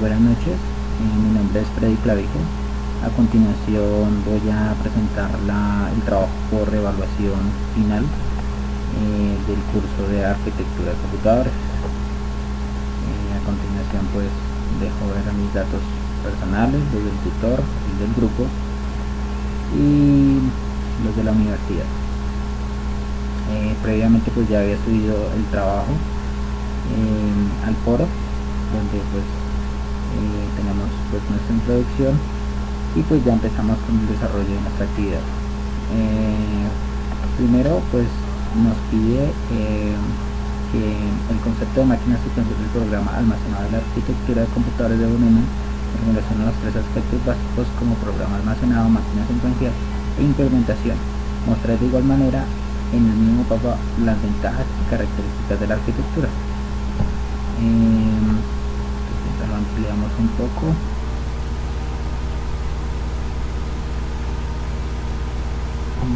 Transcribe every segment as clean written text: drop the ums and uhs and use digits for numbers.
buenas noches. Mi nombre es Freddy Clavijo. A continuación voy a presentar el trabajo por evaluación final del curso de arquitectura de computadores. A continuación pues dejo ver mis datos personales, los del tutor, los del grupo y los de la universidad. Previamente pues ya había subido el trabajo al foro, donde pues tenemos pues nuestra introducción y pues ya empezamos con el desarrollo de nuestra actividad. Primero pues nos pide que el concepto de máquina secuencial del programa almacenado de la arquitectura de computadores de von Neumann en relación a los tres aspectos básicos como programa almacenado, máquina secuencial e implementación. Mostrar de igual manera en el mismo mapa las ventajas y características de la arquitectura. Entonces lo ampliamos un poco.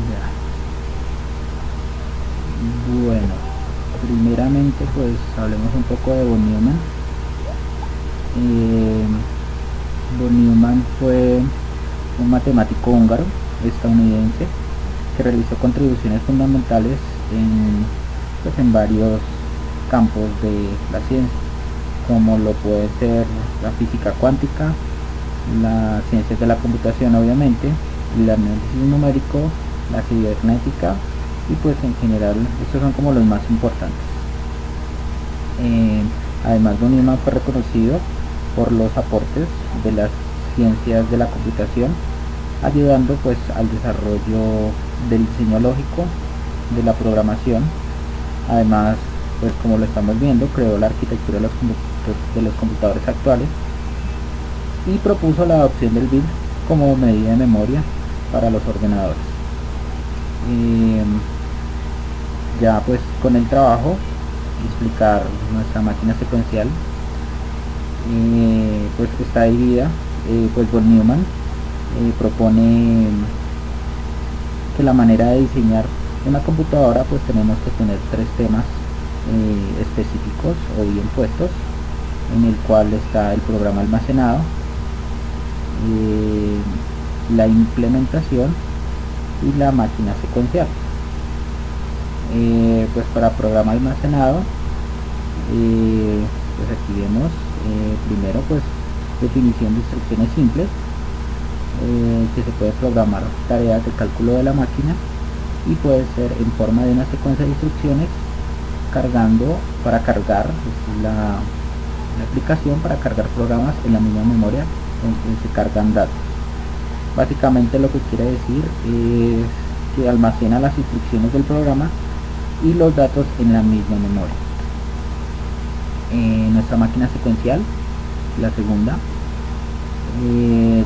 Ya. Bueno, primeramente pues hablemos un poco de von Neumann. Von Neumann fue un matemático húngaro estadounidense que realizó contribuciones fundamentales en varios campos de la ciencia, como lo puede ser la física cuántica, las ciencias de la computación obviamente, el análisis numérico, la cibernética y pues en general estos son como los más importantes. Además von Neumann fue reconocido por los aportes de las ciencias de la computación, ayudando pues al desarrollo del diseño lógico, de la programación. Además pues como lo estamos viendo, creó la arquitectura de los computadores actuales y propuso la adopción del bit como medida de memoria para los ordenadores. Ya pues con el trabajo explicar nuestra máquina secuencial, pues está dividida. Pues von Neumann propone que la manera de diseñar una computadora pues tenemos que tener tres temas específicos o bien puestos, en el cual está el programa almacenado, la implementación y la máquina secuencial. Pues para programa almacenado pues aquí vemos primero pues definición de instrucciones simples, que se puede programar tareas de cálculo de la máquina y puede ser en forma de una secuencia de instrucciones cargando para cargar la aplicación para cargar programas en la misma memoria donde se cargan datos. Básicamente lo que quiere decir es que almacena las instrucciones del programa y los datos en la misma memoria. Nuestra máquina secuencial, la segunda,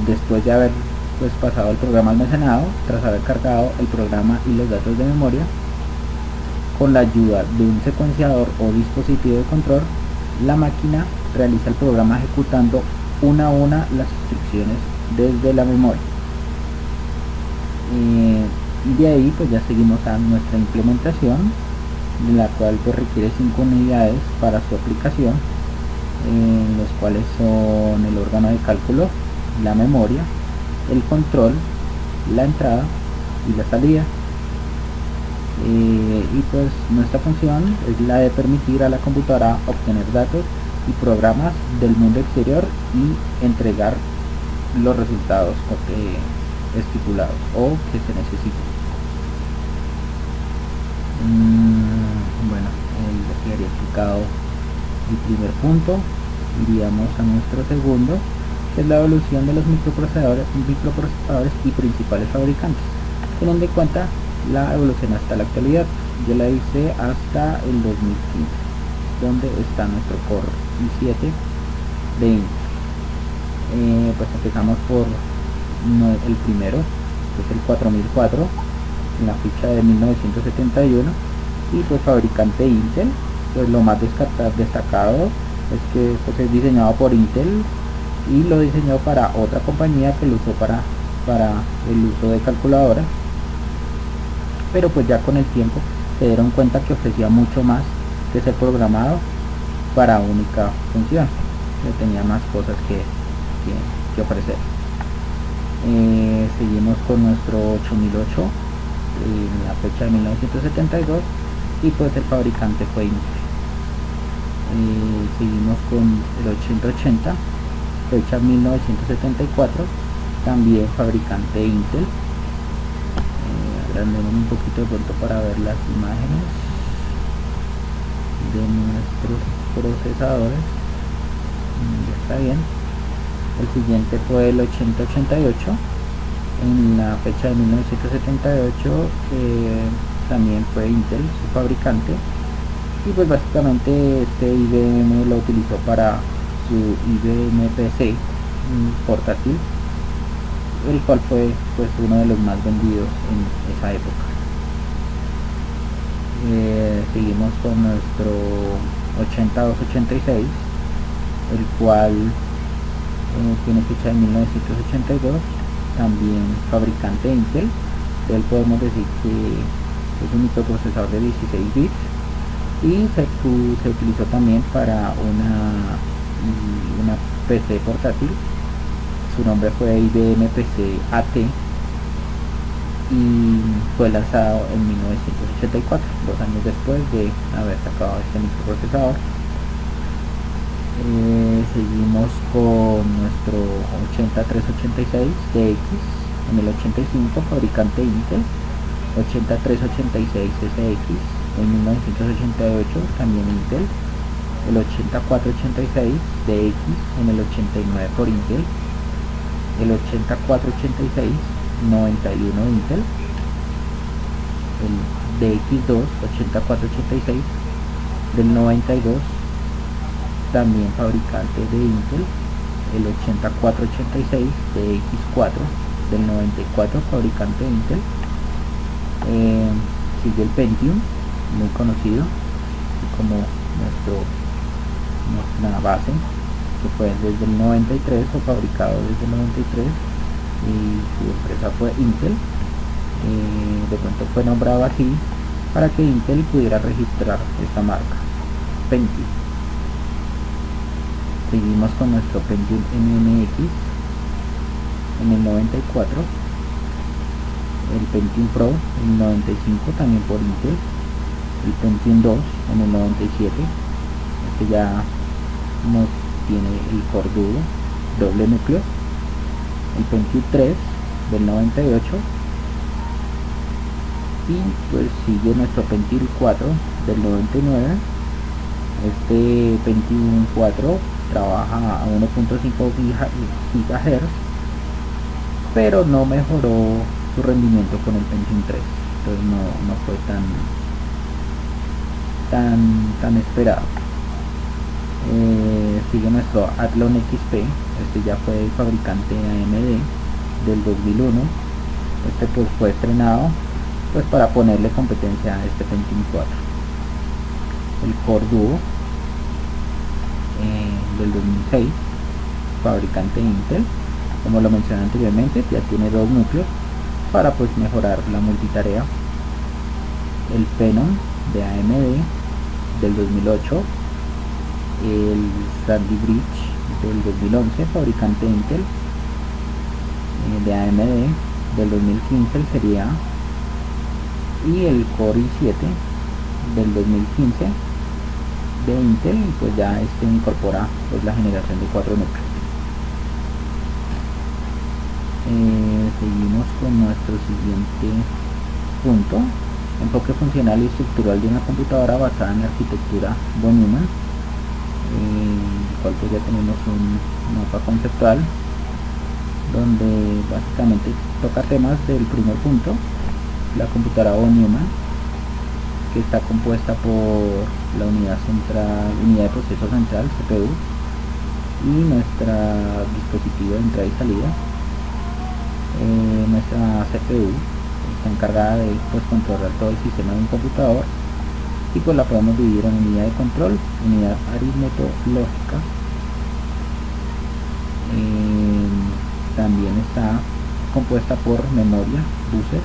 después de haber pues pasado el programa almacenado, tras haber cargado el programa y los datos de memoria, con la ayuda de un secuenciador o dispositivo de control, la máquina realiza el programa ejecutando una a una las instrucciones desde la memoria. Y de ahí pues ya seguimos a nuestra implementación, de la cual pues requiere 5 unidades para su aplicación, los cuales son el órgano de cálculo, la memoria, el control, la entrada y la salida. Y pues nuestra función es la de permitir a la computadora obtener datos y programas del mundo exterior y entregar los resultados estipulados o que se necesiten. Bueno, ya había explicado el primer punto, iríamos a nuestro segundo, que es la evolución de los microprocesadores y principales fabricantes, teniendo en cuenta la evolución hasta la actualidad. Yo la hice hasta el 2015, donde está nuestro Core i7 de Intel. Pues empezamos por el primero, que es el 4004, en la ficha de 1971, y pues fabricante Intel. Pues lo más destacado es que pues es diseñado por Intel y lo diseñó para otra compañía que lo usó para el uso de calculadora, pero pues ya con el tiempo se dieron cuenta que ofrecía mucho más que ser programado para única función. que tenía más cosas que ofrecer. Seguimos con nuestro 8008 en la fecha de 1972 y pues el fabricante fue Intel. Seguimos con el 8080, fecha 1974, también fabricante Intel. Agrandemos un poquito de pronto para ver las imágenes de nuestros procesadores. Ya está bien. El siguiente fue el 8088 en la fecha de 1978, también fue Intel su fabricante, y pues básicamente este IBM lo utilizó para su IBM PC portátil, el cual fue pues uno de los más vendidos en esa época. Seguimos con nuestro 8286, el cual tiene fecha de 1982, también fabricante Intel. De él podemos decir que es un microprocesador de 16 bits y se utilizó también para una PC portátil. Su nombre fue IBM PC AT y fue lanzado en 1984, 2 años después de haber sacado este microprocesador. Seguimos con nuestro 80386 DX en el 85, fabricante Intel. 8386 SX en 1988, también Intel. El 8486 DX en el 89 por Intel. El 8486 91 Intel. El DX2 8486 del 92, también fabricante de Intel. El 8486 DX4 del 94, fabricante de Intel. Sigue el Pentium, muy conocido como nuestra base, que fue desde el 93 o fabricado desde el 93, y su empresa fue Intel. De pronto fue nombrado así para que Intel pudiera registrar esta marca, Pentium. Seguimos con nuestro Pentium MMX en el 94, el Pentium Pro en el 95, también por Intel. El Pentium 2 en el 97, este ya no tiene el core duro, doble núcleo. El Pentium 3 del 98, y pues sigue nuestro Pentium 4 del 99. Este Pentium 4 trabaja a 1.5 GHz, pero no mejoró su rendimiento con el Pentium 3, entonces no fue tan esperado. Sigue nuestro Athlon XP, este ya fue el fabricante AMD del 2001. Este pues fue estrenado pues para ponerle competencia a este Pentium 4. El Core Duo del 2006, fabricante Intel, como lo mencioné anteriormente, ya tiene 2 núcleos para pues mejorar la multitarea. El Phenom de AMD del 2008, el Sandy Bridge del 2011, fabricante Intel. De AMD del 2015 el Serie A, y el Core i7 del 2015 de Intel, y pues ya este incorpora pues la generación de 4 núcleos. Seguimos con nuestro siguiente punto: enfoque funcional y estructural de una computadora basada en la arquitectura von Neumann, el cual pues ya tenemos un mapa conceptual donde básicamente toca temas del primer punto, la computadora von Neumann, que está compuesta por la unidad de proceso central, CPU, y nuestro dispositivo de entrada y salida. Nuestra CPU está encargada de pues controlar todo el sistema de un computador, y pues la podemos dividir en unidad de control, unidad aritmético-lógica. También está compuesta por memoria, buses,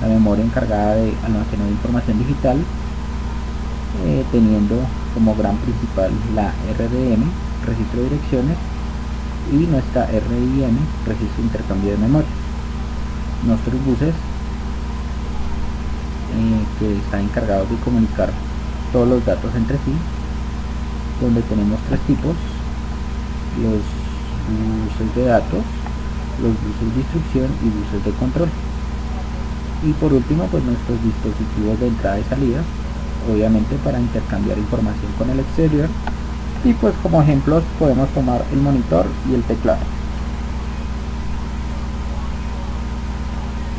la memoria encargada de almacenar información digital, teniendo como gran principal la RDM, registro de direcciones, y nuestra RIM, registro de intercambio de memoria. Nuestros buses que están encargados de comunicar todos los datos entre sí, donde tenemos tres tipos: los buses de datos, los buses de instrucción y buses de control. Y por último, pues nuestros dispositivos de entrada y salida, obviamente para intercambiar información con el exterior. Y pues como ejemplos podemos tomar el monitor y el teclado.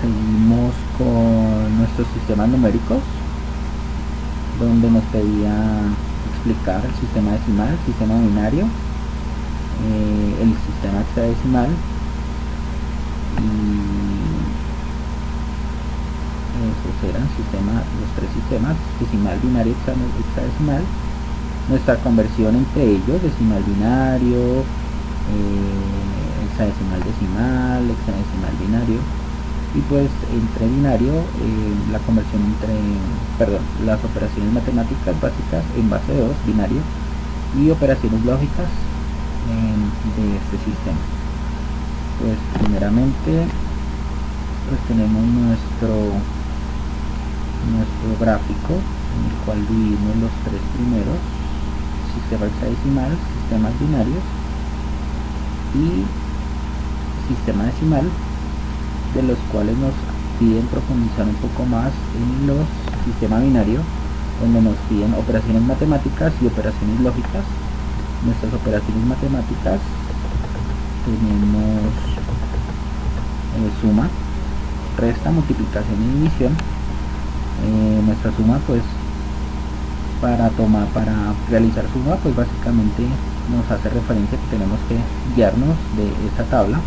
Seguimos con nuestros sistemas numéricos, donde nos pedía explicar el sistema decimal, el sistema binario, el sistema hexadecimal, y esos eran los tres sistemas: decimal, binario, hexadecimal. Nuestra conversión entre ellos: decimal, binario, hexadecimal, decimal, hexadecimal, binario. Y pues entre binario, la conversión las operaciones matemáticas básicas en base 2, binario, y operaciones lógicas de este sistema. Pues primeramente pues tenemos nuestro gráfico, en el cual dividimos los tres primeros: sistema hexadecimal, sistemas binarios y sistema decimal, de los cuales nos piden profundizar un poco más en los sistema binario, donde nos piden operaciones matemáticas y operaciones lógicas. Nuestras operaciones matemáticas tenemos suma, resta, multiplicación y división. Nuestra suma, pues para realizar suma, pues básicamente nos hace referencia que tenemos que guiarnos de esta tabla,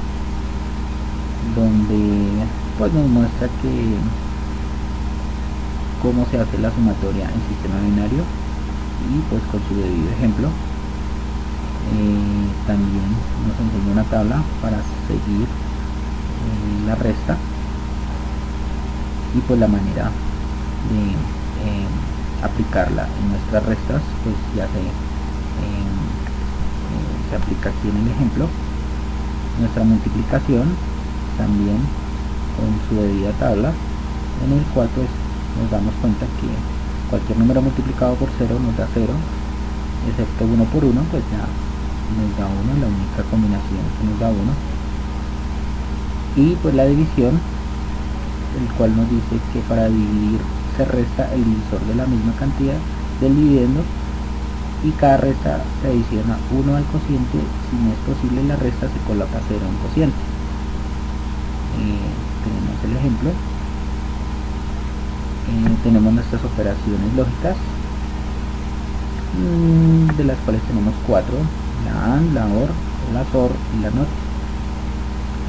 donde pues nos muestra que cómo se hace la sumatoria en sistema binario, y pues con su debido ejemplo. También nos enseña una tabla para seguir la resta, y pues la manera de aplicarla en nuestras restas pues ya se aplica aquí en el ejemplo. Nuestra multiplicación también con su debida tabla, en el cual pues nos damos cuenta que cualquier número multiplicado por 0 nos da 0, excepto 1 por 1, pues ya nos da 1, la única combinación que nos da 1. Y pues la división, el cual nos dice que para dividir se resta el divisor de la misma cantidad del dividendo, y cada resta se adiciona 1 al cociente. Si no es posible la resta, se coloca 0 en cociente. Tenemos el ejemplo. Tenemos nuestras operaciones lógicas, de las cuales tenemos 4: la AND, la OR, la SOR y la NOT.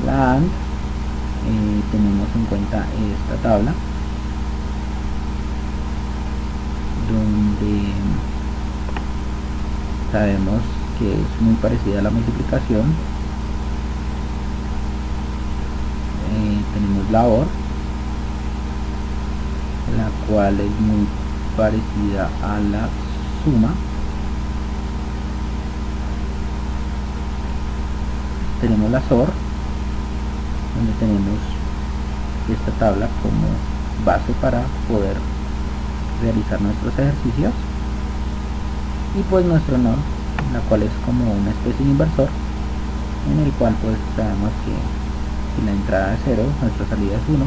La AND, tenemos en cuenta esta tabla, donde sabemos que es muy parecida a la multiplicación. Tenemos la OR, la cual es muy parecida a la suma. Tenemos la SOR, donde tenemos esta tabla como base para poder realizar nuestros ejercicios, y pues nuestro NOR, la cual es como una especie de inversor, en el cual pues sabemos que si la entrada es 0, nuestra salida es 1,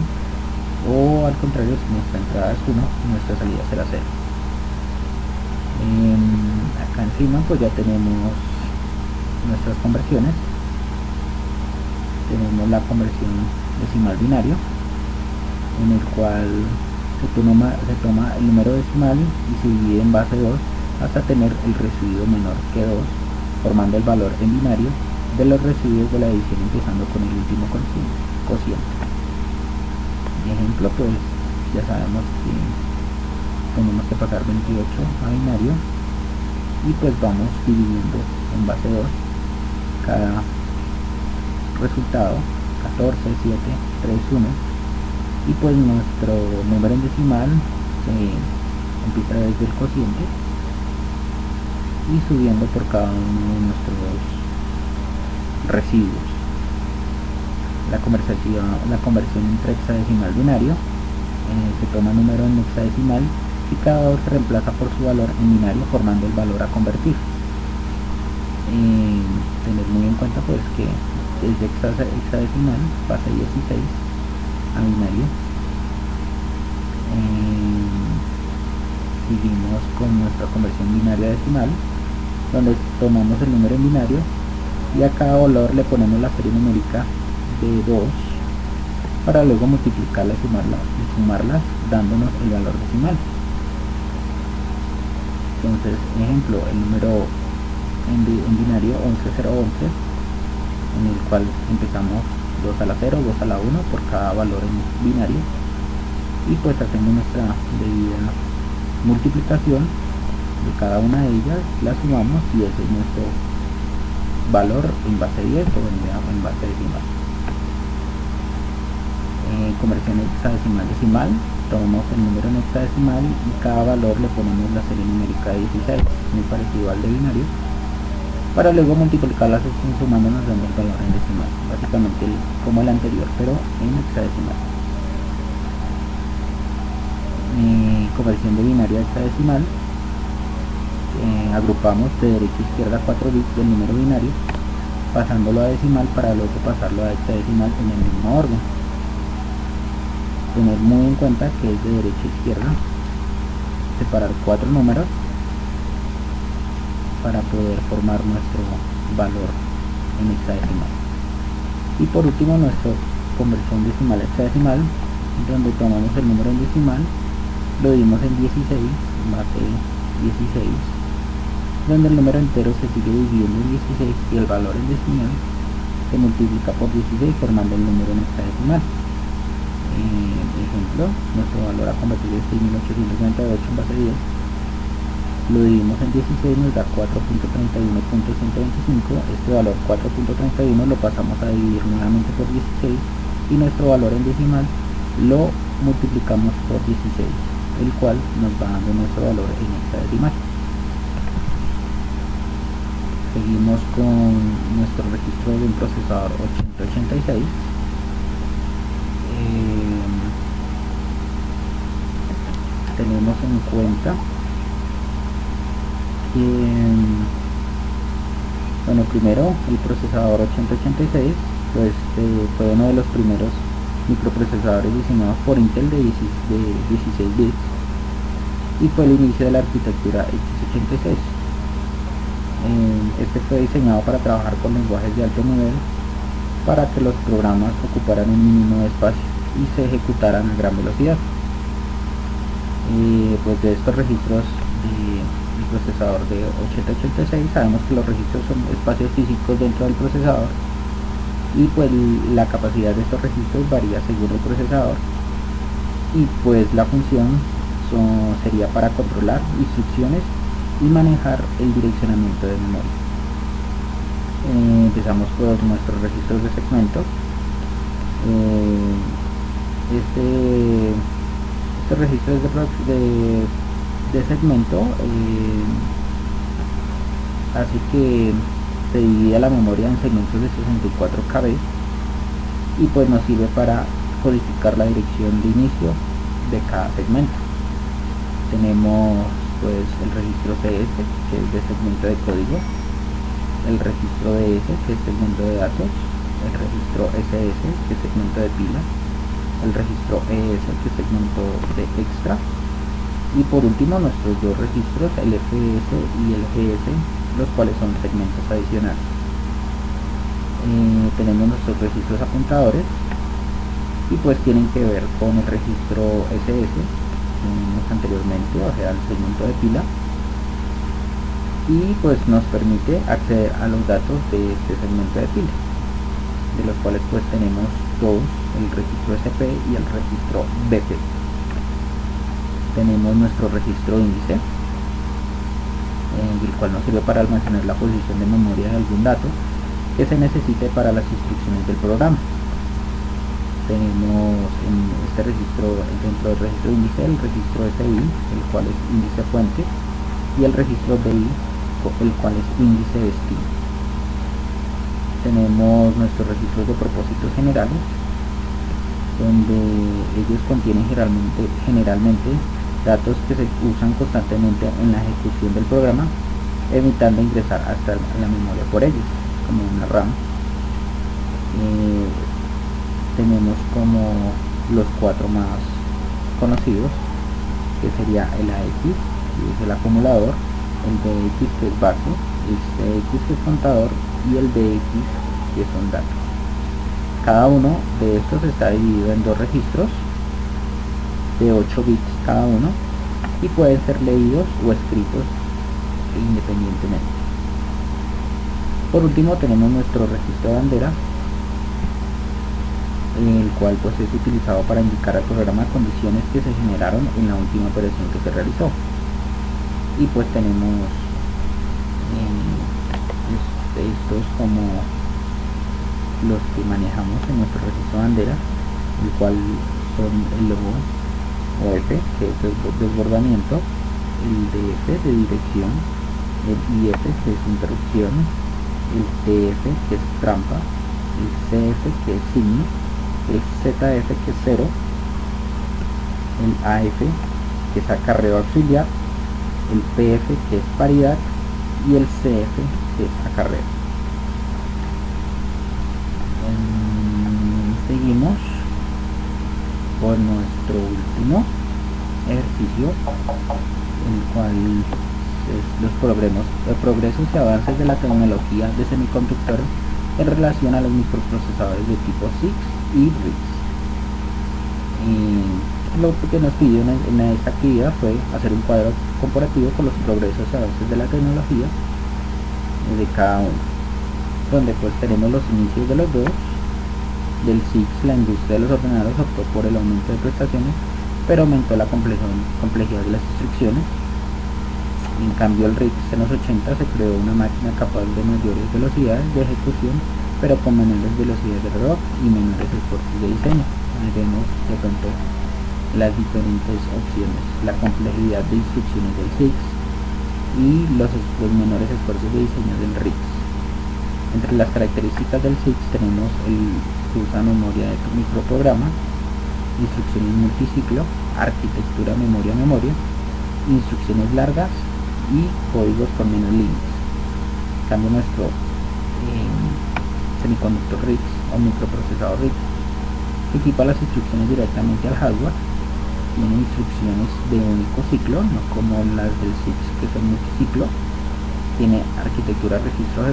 o al contrario, si nuestra entrada es 1, nuestra salida será 0. Acá encima pues ya tenemos nuestras conversiones. Tenemos la conversión decimal binario, en el cual se toma el número decimal y se divide en base 2 hasta tener el residuo menor que 2, formando el valor en binario de los residuos de la edición, empezando con el último cociente. Ejemplo, pues ya sabemos que tenemos que pasar 28 a binario, y pues vamos dividiendo en base 2 cada resultado: 14, 7, 3, 1, y pues nuestro número en decimal se empieza desde el cociente y subiendo por cada uno de nuestros residuos. La conversión entre hexadecimal binario, se toma el número en hexadecimal y cada valor se reemplaza por su valor en binario formando el valor a convertir. Tener muy en cuenta pues que desde hexadecimal pasa 16 a binario. Seguimos con nuestra conversión binaria a decimal, donde tomamos el número en binario y a cada valor le ponemos la serie numérica de 2 para luego multiplicarla y sumarlas dándonos el valor decimal. Entonces, ejemplo, el número en binario 11011, en el cual empezamos 2 a la 0, 2 a la 1 por cada valor en binario, y pues hacemos nuestra debida multiplicación de cada una de ellas, la sumamos y ese es nuestro valor en base 10 o en base decimal. Conversión hexadecimal decimal, tomamos el número en hexadecimal y cada valor le ponemos la serie numérica de 16, muy parecido al de binario, para luego multiplicarlas sumando nos dando el valor en decimal, básicamente como el anterior pero en hexadecimal. Conversión de binario a hexadecimal, agrupamos de derecha a izquierda 4 bits del número binario pasándolo a decimal para luego pasarlo a hexadecimal en el mismo orden. Tener muy en cuenta que es de derecha a izquierda, separar 4 números para poder formar nuestro valor en hexadecimal. Y por último nuestra conversión decimal a hexadecimal, donde tomamos el número en decimal, lo dividimos en 16, base 16, donde el número entero se sigue dividiendo en 16 y el valor en decimal se multiplica por 16 formando el número en hexadecimal. Ejemplo, nuestro valor a convertir es 6898 en base 10, lo dividimos en 16, nos da 4.31.125, este valor 4.31 lo pasamos a dividir nuevamente por 16 y nuestro valor en decimal lo multiplicamos por 16, el cual nos va dando nuestro valor en hexadecimal. Seguimos con nuestro registro de un procesador 8086. Tenemos en cuenta que, bueno, primero el procesador 8086 pues fue uno de los primeros microprocesadores diseñados por Intel de 16 bits y fue el inicio de la arquitectura x86. Este fue diseñado para trabajar con lenguajes de alto nivel para que los programas ocuparan un mínimo de espacio y se ejecutaran a gran velocidad. Pues de estos registros del procesador de 8086 sabemos que los registros son espacios físicos dentro del procesador y pues la capacidad de estos registros varía según el procesador y pues la función sería para controlar instrucciones y manejar el direccionamiento de memoria. Empezamos por nuestros registros de segmento. Este registro de segmento así que se divide la memoria en segmentos de 64 KB y pues nos sirve para codificar la dirección de inicio de cada segmento. Tenemos pues el registro CS, que es de segmento de código, el registro DS, que es segmento de datos, el registro SS, que es segmento de pila, el registro ES, que es segmento de extra, y por último nuestros dos registros, el FS y el GS, los cuales son segmentos adicionales. Tenemos nuestros registros apuntadores y pues tienen que ver con el registro SS que vimos anteriormente, o sea el segmento de pila, y pues nos permite acceder a los datos de este segmento de pila, de los cuales pues tenemos dos, el registro SP y el registro BP. Tenemos nuestro registro índice, el cual nos sirve para almacenar la posición de memoria de algún dato que se necesite para las instrucciones del programa. Tenemos en este registro, dentro del registro índice, el registro SI, el cual es índice fuente, y el registro BI, básico, el cual es índice de destino. Tenemos nuestros registros de propósitos generales, donde ellos contienen generalmente datos que se usan constantemente en la ejecución del programa, evitando ingresar hasta la memoria por ellos, como una RAM. Tenemos como los 4 más conocidos, que sería el AX, que es el acumulador, el BX, que es base, el CX, que es contador, y el DX, que son datos. Cada uno de estos está dividido en 2 registros de 8 bits cada uno y pueden ser leídos o escritos independientemente. Por último tenemos nuestro registro de bandera, el cual pues es utilizado para indicar al programa condiciones que se generaron en la última operación que se realizó. Y pues tenemos estos como los que manejamos en nuestro registro de bandera, el cual son el logo OF, que es desbordamiento, el DF de dirección, el IF, que es interrupción, el TF, que es trampa, el CF, que es signo, el ZF, que es cero, el AF, que es acarreo auxiliar, el PF, que es paridad, y el CF, que es acarreo. Seguimos por nuestro último ejercicio, el cual es los progresos y avances de la tecnología de semiconductores en relación a los microprocesadores de tipo SIX y RISC. Lo que nos pidió en esta actividad fue hacer un cuadro comparativo con los progresos y avances de la tecnología de cada uno, donde pues tenemos los inicios de los dos. Del SIX, la industria de los ordenadores optó por el aumento de prestaciones, pero aumentó la complejidad de las instrucciones. En cambio el RISC en los 80 se creó una máquina capaz de mayores velocidades de ejecución, pero con menores velocidades de reloj y menores esfuerzos de diseño. Ahí vemos de pronto las diferentes opciones, la complejidad de instrucciones del SIX y los menores esfuerzos de diseño del RISC. Entre las características del SIX tenemos que usa memoria de microprograma, instrucciones multiciclo, arquitectura memoria-memoria, instrucciones largas y códigos con menos líneas. En cambio nuestro semiconductor RISC o microprocesador RISC equipa las instrucciones directamente al hardware, tiene instrucciones de único ciclo, no como las del SIX que son multiciclo, tiene arquitectura registro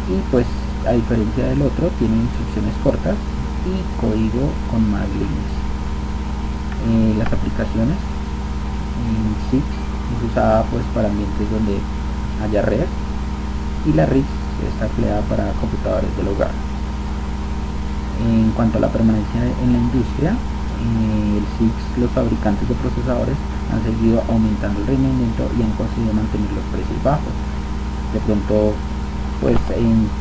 y pues a diferencia del otro tiene instrucciones cortas y código con más líneas. Las aplicaciones en SIX es usada pues para ambientes donde haya red, y la RISC está empleada para computadores del hogar. En cuanto a la permanencia en la industria, el SIX, los fabricantes de procesadores han seguido aumentando el rendimiento y han conseguido mantener los precios bajos. De pronto pues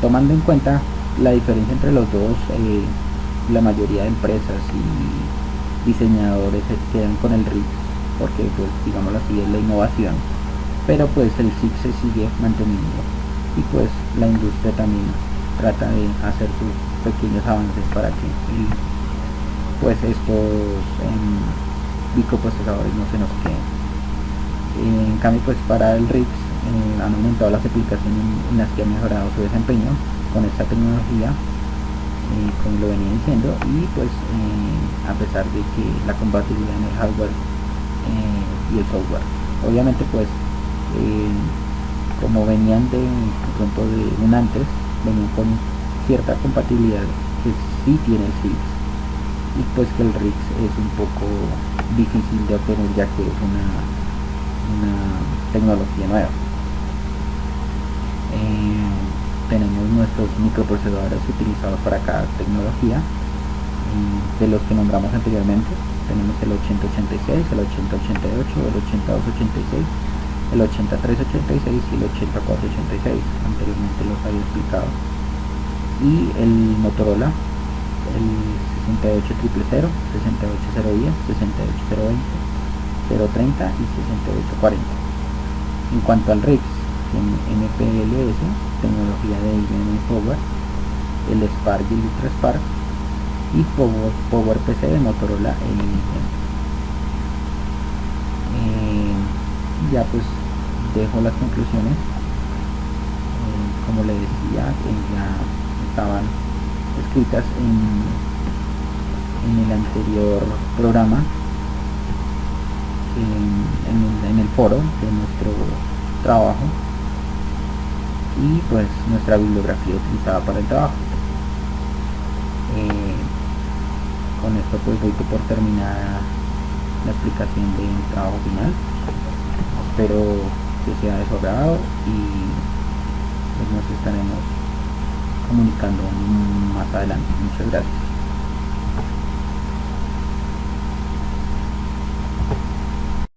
tomando en cuenta la diferencia entre los dos, la mayoría de empresas y diseñadores se quedan con el RISC porque pues digámoslo así es la innovación, pero pues el SIX se sigue manteniendo y pues la industria también trata de hacer sus pequeños avances para que pues estos microprocesadores no se nos queden. En cambio pues para el RISC han aumentado las aplicaciones en las que ha mejorado su desempeño con esta tecnología, como lo venía diciendo, y pues a pesar de que la compatibilidad en el hardware y el software, obviamente pues como venían de pronto de un antes, venían con cierta compatibilidad que sí tiene el SIX, y pues que el RISC es un poco difícil de obtener ya que es una tecnología nueva. Tenemos nuestros microprocesadores utilizados para cada tecnología, de los que nombramos anteriormente. Tenemos el 8086, el 8088, el 8286, el 8386 y el 8486, anteriormente los había explicado. Y el Motorola, el 68000, 68010, 68020, 030 y 6840. En cuanto al RIX, MPLS, tecnología de IBM Power, el Spark y el Ultra Spark, y PowerPC de Motorola e IBM. Ya pues dejo las conclusiones. Como les decía, ya estaban escritas en el anterior programa, en el foro de nuestro trabajo, y pues nuestra bibliografía utilizada para el trabajo. Con esto pues doy por terminada la explicación del trabajo final. Espero que sea de su agrado y pues nos estaremos comunicando más adelante. Muchas gracias.